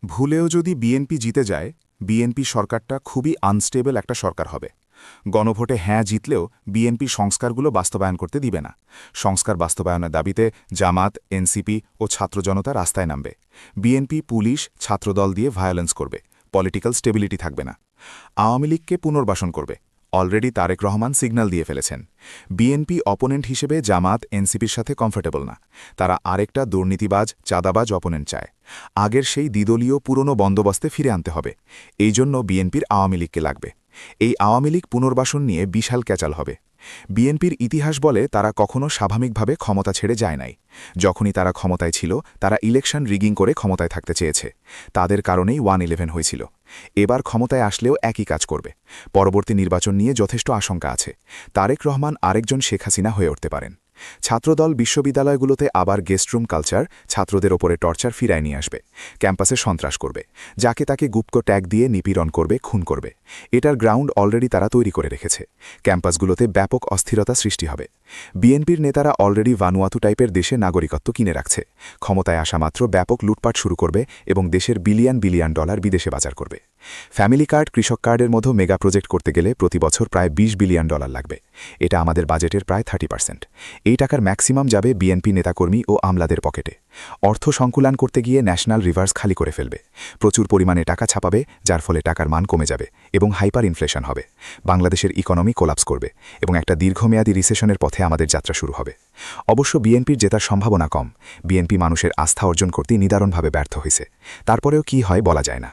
ভুলেও যদি বিএনপি জিতে যায়, বিএনপি সরকারটা খুবই আনস্টেবল একটা সরকার হবে। গণভোটে হ্যাঁ জিতলেও বিএনপি সংস্কারগুলো বাস্তবায়ন করতে দিবে না। সংস্কার বাস্তবায়নের দাবিতে জামাত, এনসিপি ও ছাত্র জনতা রাস্তায় নামবে। বিএনপি পুলিশ, ছাত্রদল দিয়ে ভায়োলেন্স করবে। পলিটিক্যাল স্টেবিলিটি থাকবে না। আওয়ামী লীগকে পুনর্বাসন করবে। অলরেডি তারেক রহমান সিগন্যাল দিয়ে ফেলেছেন। বিএনপি অপোনেন্ট হিসেবে জামাত, এনসিপির সাথে কমফোর্টেবল না। তারা আরেকটা দুর্নীতিবাজ, চাঁদাবাজ অপোনেন্ট চায়। আগের সেই দ্বিদলীয় পুরনো বন্দোবস্তে ফিরে আনতে হবে। এই জন্য বিএনপির আওয়ামী লীগকে লাগবে। এই আওয়ামী লীগ পুনর্বাসন নিয়ে বিশাল ক্যাচাল হবে। বিএনপির ইতিহাস বলে তারা কখনো স্বাভাবিকভাবে ক্ষমতা ছেড়ে যায় নাই। যখনই তারা ক্ষমতায় ছিল, তারা ইলেকশন রিগিং করে ক্ষমতায় থাকতে চেয়েছে। তাদের কারণেই 1-11 হয়েছিল। এবার ক্ষমতায় আসলেও একই কাজ করবে। পরবর্তী নির্বাচন নিয়ে যথেষ্ট আশঙ্কা আছে। তারেক রহমান আরেকজন শেখ হাসিনা হয়ে উঠতে পারেন। ছাত্রদল বিশ্ববিদ্যালয়গুলোতে আবার গেস্টরুম কালচার, ছাত্রদের ওপরে টর্চার ফিরায় নিয়ে আসবে। ক্যাম্পাসে সন্ত্রাস করবে। যাকে তাকে গুপ্ত ট্যাগ দিয়ে নিপীড়ন করবে, খুন করবে। এটার গ্রাউন্ড অলরেডি তারা তৈরি করে রেখেছে। ক্যাম্পাসগুলোতে ব্যাপক অস্থিরতা সৃষ্টি হবে। বিএনপির নেতারা অলরেডি ভানুয়াতু টাইপের দেশে নাগরিকত্ব কিনে রাখছে। ক্ষমতায় আসা মাত্র ব্যাপক লুটপাট শুরু করবে এবং দেশের বিলিয়ন বিলিয়ন ডলার বিদেশে পাচার করবে। ফ্যামিলি কার্ড, কৃষক কার্ডের মতো মেগা প্রজেক্ট করতে গেলে প্রতি বছর প্রায় 20 বিলিয়ন ডলার লাগবে। এটা আমাদের বাজেটের প্রায় 30%। এই টাকার ম্যাক্সিমাম যাবে বিএনপি নেতাকর্মী ও আমলাদের পকেটে। অর্থ সংকুলান করতে গিয়ে ন্যাশনাল রিভার্স খালি করে ফেলবে। প্রচুর পরিমাণে টাকা ছাপাবে, যার ফলে টাকার মান কমে যাবে এবং হাইপার ইনফ্লেশন হবে। বাংলাদেশের ইকোনমি কোলাপস করবে এবং একটা দীর্ঘমেয়াদী রিসেশনের পথে আমাদের যাত্রা শুরু হবে। অবশ্য বিএনপির জেতার সম্ভাবনা কম। বিএনপি মানুষের আস্থা অর্জন করতে নিদারুণভাবে ব্যর্থ হয়েছে। তারপরেও কি হয় বলা যায় না।